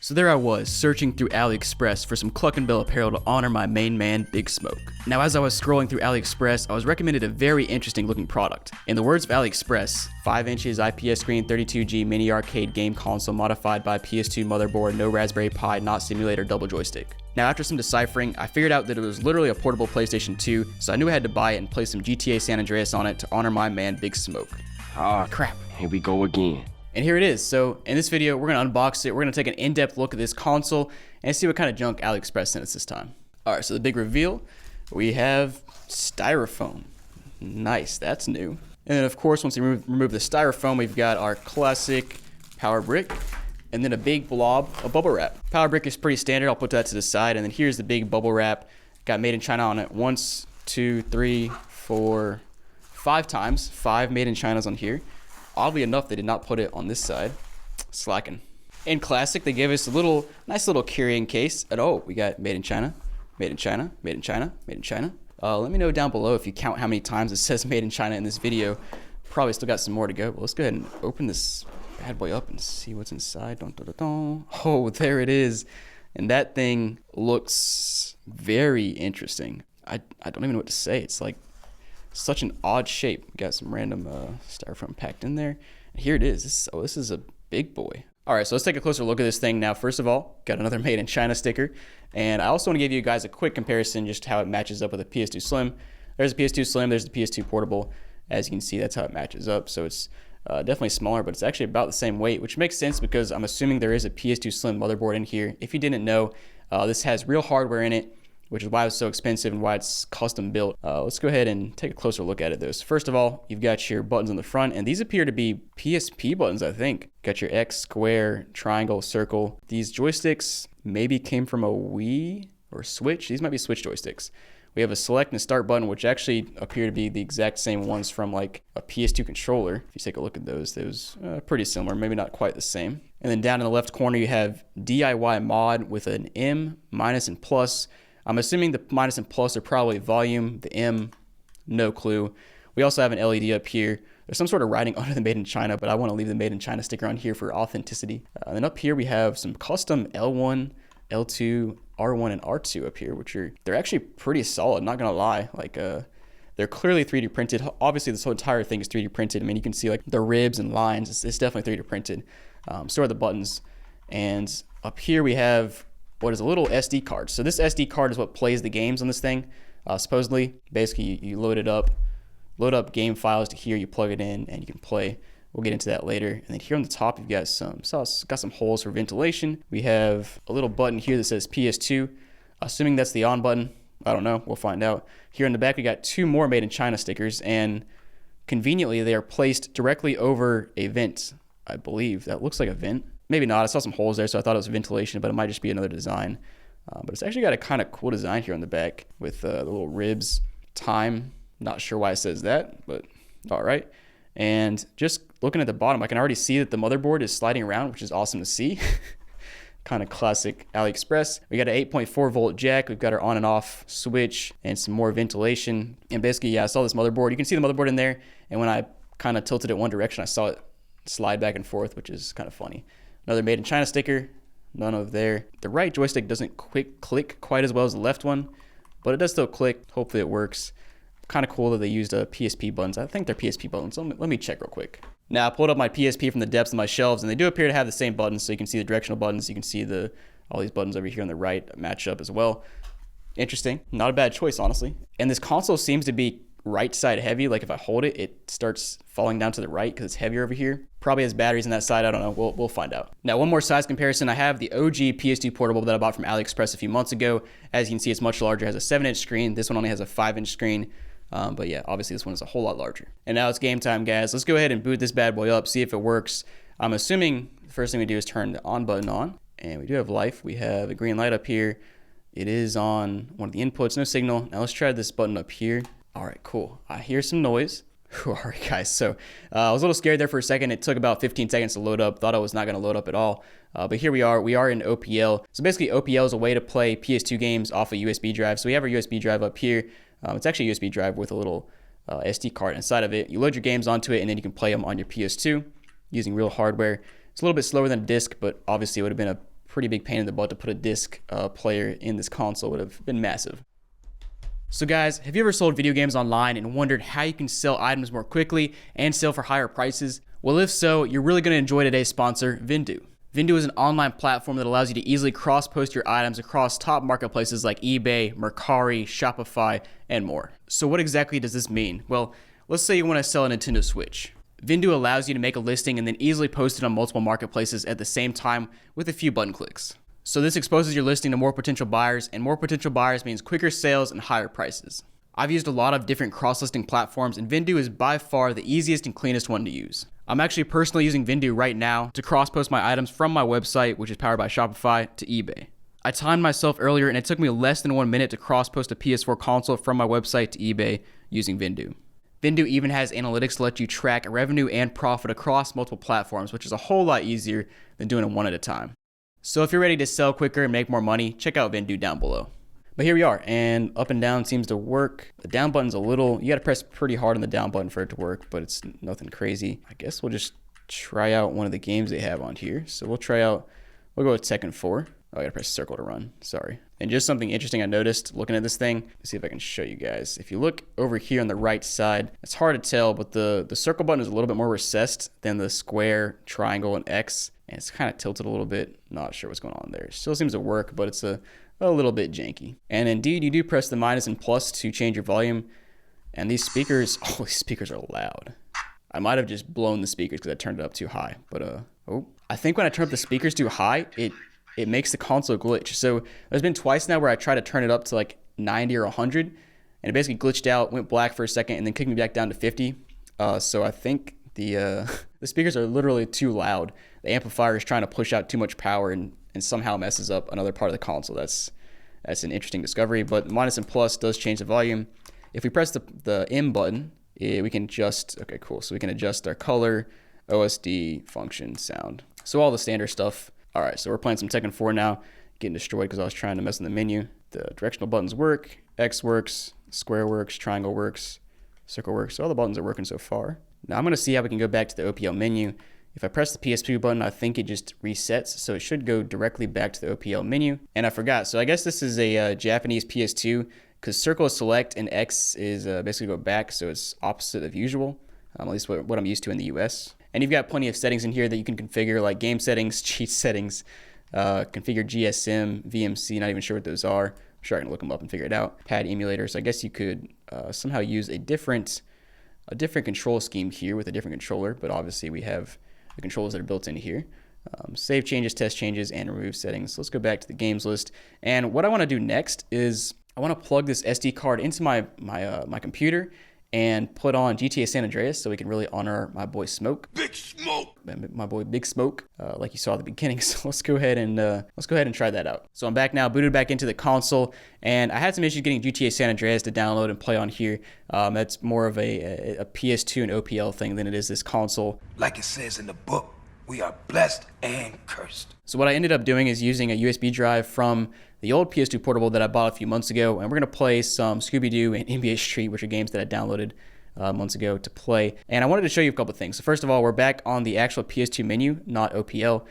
So there I was, searching through AliExpress for some Cluck and Bell apparel to honor my main man, Big Smoke. Now as I was scrolling through AliExpress, I was recommended a very interesting looking product. In the words of AliExpress, 5 inches IPS screen, 32G mini arcade game console modified by PS2 motherboard, no Raspberry Pi, not simulator, double joystick. Now after some deciphering, I figured out that it was literally a portable PlayStation 2, so I knew I had to buy it and play some GTA San Andreas on it to honor my man, Big Smoke. Ah, Crap. Here we go again. And here it is. So in this video, we're going to unbox it. We're going to take an in-depth look at this console and see what kind of junk AliExpress sent us this time. All right, so the big reveal, we have styrofoam. Nice, that's new. And then of course, once you remove the styrofoam, we've got our classic power brick and then a big blob of bubble wrap. Power brick is pretty standard. I'll put that to the side. And then here's the big bubble wrap. Got made in China on it. 1, 2, 3, 4, 5 times. 5 made in China's on here. Oddly enough, they did not put it on this side. Slacking. In classic, they gave us a nice little carrying case. And oh, we got made in China, made in China, made in China, made in China. Let me know down below if you count how many times it says made in China in this video. Probably still got some more to go, but let's go ahead and open this bad boy up and see what's inside. Dun, dun, dun, dun. Oh, there it is. And that thing looks very interesting. I don't even know what to say. It's like such an odd shape. We got some random styrofoam packed in there. And here it is. This is a big boy. All right, so let's take a closer look at this thing now. First of all, got another made in China sticker. And I also want to give you guys a quick comparison just how it matches up with a PS2 Slim. There's a PS2 Slim, there's the PS2 Portable. As you can see, that's how it matches up. So it's definitely smaller, but it's actually about the same weight, which makes sense because I'm assuming there is a PS2 Slim motherboard in here. If you didn't know, this has real hardware in it, which is why it's so expensive and why it's custom built. Let's go ahead and take a closer look at it though. So first of all, you've got your buttons on the front, and these appear to be PSP buttons, I think. Got your X, square, triangle, circle. These joysticks maybe came from a Wii or Switch. These might be Switch joysticks. We have a select and a start button, which actually appear to be the exact same ones from like a PS2 controller. If you take a look at those pretty similar, maybe not quite the same. And then down in the left corner, you have DIY mod with an M, minus, and plus. I'm assuming the minus and plus are probably volume, the M, no clue. We also have an LED up here. There's some sort of writing under the made in China, but I want to leave the made in China sticker on here for authenticity. And then up here we have some custom L1, L2, R1, and R2 up here, which they're actually pretty solid, not gonna lie. Like they're clearly 3D printed. Obviously this whole entire thing is 3D printed. I mean, you can see like the ribs and lines, it's definitely 3D printed. So are the buttons. And up here we have what is a little SD card. So this SD card is what plays the games on this thing, supposedly. Basically, you load up game files to here, you plug it in, and you can play. We'll get into that later. And then here on the top, you've got some holes for ventilation. We have a little button here that says PS2. Assuming that's the on button. I don't know. We'll find out. Here in the back, we got 2 more made in China stickers, and conveniently, they are placed directly over a vent. I believe that looks like a vent. Maybe not. I saw some holes there, so I thought it was ventilation, but it might just be another design. But it's actually got a kind of cool design here on the back with the little ribs, time. Not sure why it says that, but all right. And just looking at the bottom, I can already see that the motherboard is sliding around, which is awesome to see. Kind of classic AliExpress. We got an 8.4 volt jack. We've got our on and off switch and some more ventilation. And basically, yeah, I saw this motherboard. You can see the motherboard in there. And when I kind of tilted it one direction, I saw it slide back and forth, which is kind of funny. Another made in China sticker, none of there. The right joystick doesn't click quite as well as the left one, but it does still click. Hopefully it works. Kind of cool that they used PSP buttons. I think they're PSP buttons. Let me check real quick. Now I pulled up my PSP from the depths of my shelves, and they do appear to have the same buttons. So you can see the directional buttons. You can see all these buttons over here on the right match up as well. Interesting. Not a bad choice, honestly. And this console seems to be right side heavy. Like if I hold it, it starts falling down to the right because it's heavier over here. Probably has batteries on that side. I don't know. We'll find out. Now, one more size comparison. I have the OG PS2 Portable that I bought from AliExpress a few months ago. As you can see, it's much larger. It has a 7-inch screen. This one only has a 5-inch screen. But yeah, obviously this one is a whole lot larger. And now it's game time, guys. Let's go ahead and boot this bad boy up, see if it works. I'm assuming the first thing we do is turn the on button on. And we do have life. We have a green light up here. It is on one of the inputs, no signal. Now let's try this button up here. All right, cool. I hear some noise. All right, guys. So I was a little scared there for a second. It took about 15 seconds to load up. Thought it was not going to load up at all. But here we are. We are in OPL. So basically, OPL is a way to play PS2 games off a USB drive. So we have our USB drive up here. It's actually a USB drive with a little SD card inside of it. You load your games onto it, and then you can play them on your PS2 using real hardware. It's a little bit slower than a disc, but obviously it would have been a pretty big pain in the butt to put a disc player in this console. Would have been massive. So guys, have you ever sold video games online and wondered how you can sell items more quickly and sell for higher prices? Well, if so, you're really going to enjoy today's sponsor, Vindoo. Vindoo is an online platform that allows you to easily cross-post your items across top marketplaces like eBay, Mercari, Shopify, and more. So what exactly does this mean? Well, let's say you want to sell a Nintendo Switch. Vindoo allows you to make a listing and then easily post it on multiple marketplaces at the same time with a few button clicks. So this exposes your listing to more potential buyers, and more potential buyers means quicker sales and higher prices. I've used a lot of different cross-listing platforms, and Vindoo is by far the easiest and cleanest one to use. I'm actually personally using Vindoo right now to cross-post my items from my website, which is powered by Shopify, to eBay. I timed myself earlier, and it took me less than 1 minute to cross-post a PS4 console from my website to eBay using Vindoo. Vindoo even has analytics to let you track revenue and profit across multiple platforms, which is a whole lot easier than doing it one at a time. So if you're ready to sell quicker and make more money, check out Vindoo down below. But here we are, and up and down seems to work. The down button's a little, you gotta press pretty hard on the down button for it to work, but it's nothing crazy. I guess we'll just try out one of the games they have on here. So we'll go with Tekken 4. Oh, I gotta press circle to run, sorry. And just something interesting I noticed looking at this thing, let's see if I can show you guys. If you look over here on the right side, it's hard to tell, but the circle button is a little bit more recessed than the square, triangle, and X. And it's kind of tilted a little bit. Not sure what's going on there. Still seems to work, but it's a little bit janky. And indeed, you do press the minus and plus to change your volume. And these speakers, oh, these speakers are loud. I might have just blown the speakers because I turned it up too high. But I think when I turn up the speakers too high, it makes the console glitch. So there's been twice now where I tried to turn it up to like 90 or 100, and it basically glitched out, went black for a second, and then kicked me back down to 50. So I think the speakers are literally too loud. The amplifier is trying to push out too much power and somehow messes up another part of the console. That's an interesting discovery, but minus and plus does change the volume. If we press the M button, we can adjust, okay, cool. So we can adjust our color, OSD, function, sound. So all the standard stuff. All right, so we're playing some Tekken 4 now, getting destroyed because I was trying to mess in the menu. The directional buttons work, X works, square works, triangle works, circle works. So all the buttons are working so far. Now I'm gonna see how we can go back to the OPL menu. If I press the PS2 button, I think it just resets, so it should go directly back to the OPL menu. And I forgot, so I guess this is a Japanese PS2, because circle is select and X is basically go back, so it's opposite of usual, at least what I'm used to in the US. And you've got plenty of settings in here that you can configure, like game settings, cheat settings, configure GSM, VMC, not even sure what those are. I'm sure I can look them up and figure it out. Pad emulators, I guess you could somehow use a different control scheme here with a different controller, but obviously we have the controls that are built in here. Save changes, test changes, and remove settings. So let's go back to the games list. And what I want to do next is I want to plug this SD card into my computer and put on GTA San Andreas so we can really honor my boy Smoke. Big Smoke! My boy Big Smoke, like you saw at the beginning. So let's go ahead and try that out. So I'm back now, booted back into the console, and I had some issues getting GTA San Andreas to download and play on here. That's more of a PS2 and OPL thing than it is this console. Like it says in the book, we are blessed and cursed. So what I ended up doing is using a USB drive from the old PS2 portable that I bought a few months ago, and we're gonna play some Scooby-Doo and NBA Street, which are games that I downloaded months ago to play. And I wanted to show you a couple things. So first of all, we're back on the actual PS2 menu, not OPL.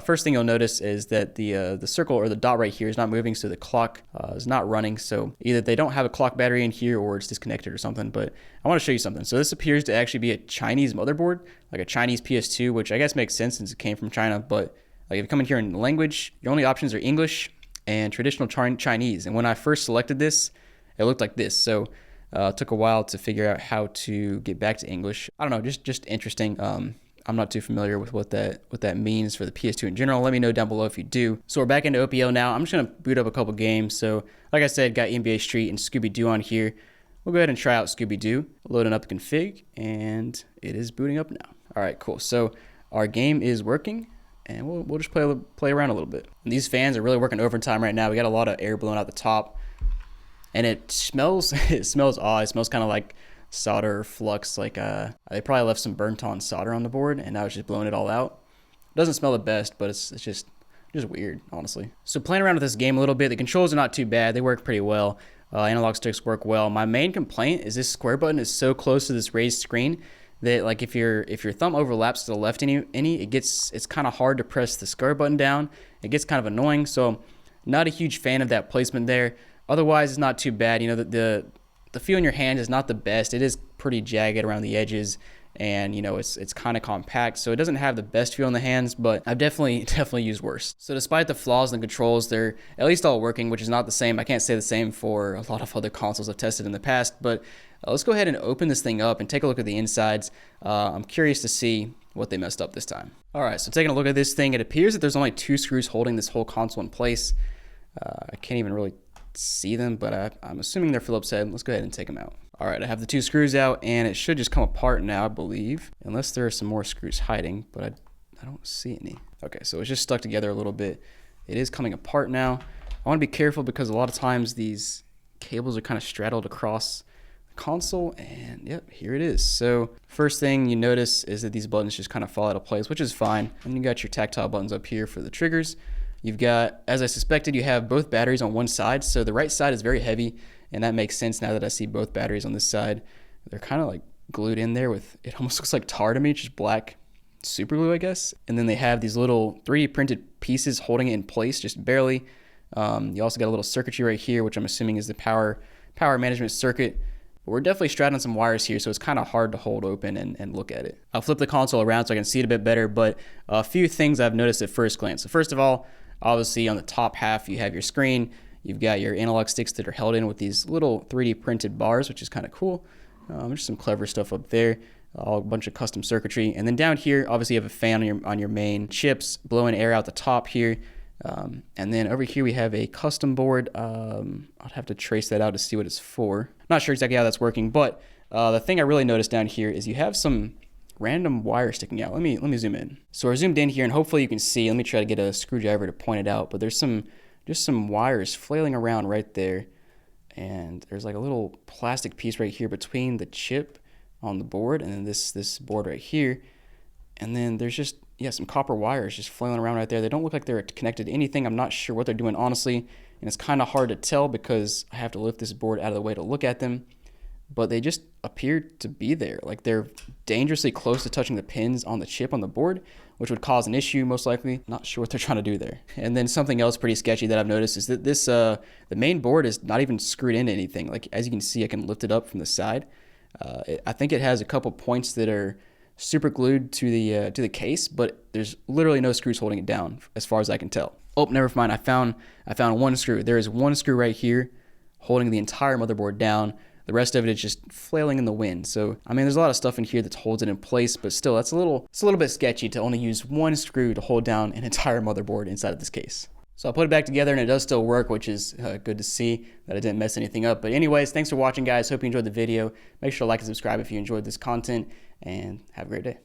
First thing you'll notice is that the circle or the dot right here is not moving, so the clock is not running. So either they don't have a clock battery in here or it's disconnected or something, but I want to show you something. So this appears to actually be a Chinese motherboard, like a Chinese PS2, which I guess makes sense since it came from China, but like if you come in here in language, your only options are English and traditional Chinese. And when I first selected this, it looked like this. So it took a while to figure out how to get back to English. I don't know, just interesting. I'm not too familiar with what that means for the PS2 in general. Let me know down below if you do. So we're back into OPL now. I'm just gonna boot up a couple games. So like I said, got NBA Street and Scooby-Doo on here. We'll go ahead and try out Scooby-Doo, loading up the config, and it is booting up now. All right, cool. So our game is working, and we'll just play around a little bit. And these fans are really working overtime right now. We got a lot of air blowing out the top, and it smells odd. It smells kind of like solder or flux, like they probably left some burnt on solder on the board and now it's just blowing it all out. It doesn't smell the best, but it's just weird, honestly. So playing around with this game a little bit, the controls are not too bad. They work pretty well. Analog sticks work well. My main complaint is this square button is so close to this raised screen that like if your thumb overlaps to the left any, it's kind of hard to press the square button down. It gets kind of annoying. So not a huge fan of that placement there. Otherwise, it's not too bad. You know, the feel in your hand is not the best. It is pretty jagged around the edges, and you know it's kind of compact, so it doesn't have the best feel in the hands, but I've definitely used worse. So despite the flaws in the controls, they're at least all working, which is not the same. I can't say the same for a lot of other consoles I've tested in the past, but let's go ahead and open this thing up and take a look at the insides. I'm curious to see what they messed up this time. All right, so taking a look at this thing, it appears that there's only 2 screws holding this whole console in place. I can't even really see them, but I'm assuming they're Phillips head. Let's go ahead and take them out. All right, I have the 2 screws out, and it should just come apart now, I believe, unless there are some more screws hiding, but I don't see any. Okay, so it's just stuck together a little bit. It is coming apart now. I want to be careful because a lot of times these cables are kind of straddled across the console, and yep, here it is. So first thing you notice is that these buttons just kind of fall out of place, which is fine. And you got your tactile buttons up here for the triggers. You've got, as I suspected, you have both batteries on one side. So the right side is very heavy, and that makes sense now that I see both batteries on this side. They're kind of like glued in there with, it almost looks like tar to me, just black super glue, I guess. And then they have these little 3D printed pieces holding it in place, just barely. You also got a little circuitry right here, which I'm assuming is the power management circuit. But we're definitely straddling some wires here, so it's kind of hard to hold open and look at it. I'll flip the console around so I can see it a bit better, but a few things I've noticed at first glance. So first of all, obviously on the top half, you have your screen. You've got your analog sticks that are held in with these little 3D printed bars, which is kind of cool. There's some clever stuff up there, a bunch of custom circuitry. And then down here, obviously you have a fan on your main chips, blowing air out the top here. And then over here we have a custom board. I'd have to trace that out to see what it's for. Not sure exactly how that's working, but the thing I really noticed down here is you have some random wire sticking out. Let me zoom in. So we're zoomed in here, and hopefully you can see. Let me try to get a screwdriver to point it out, but there's just some wires flailing around right there, and there's like a little plastic piece right here between the chip on the board and then this board right here, and then there's just some copper wires just flailing around right there. They don't look like they're connected to anything. I'm not sure what they're doing, honestly, and it's kind of hard to tell because I have to lift this board out of the way to look at them, but they just appear to be there. Like they're dangerously close to touching the pins on the chip on the board, which would cause an issue most likely. Not sure what they're trying to do there. And then something else pretty sketchy that I've noticed is that this the main board is not even screwed into anything. Like as you can see, I can lift it up from the side. I think it has a couple points that are super glued to the case, but there's literally no screws holding it down as far as I can tell. Oh, never mind. I found one screw. There is one screw right here holding the entire motherboard down. The rest of it is just flailing in the wind. So, I mean, there's a lot of stuff in here that holds it in place, but still, it's a little bit sketchy to only use one screw to hold down an entire motherboard inside of this case. So I'll put it back together, and it does still work, which is good to see that I didn't mess anything up. But anyways, thanks for watching, guys. Hope you enjoyed the video. Make sure to like and subscribe if you enjoyed this content, and have a great day.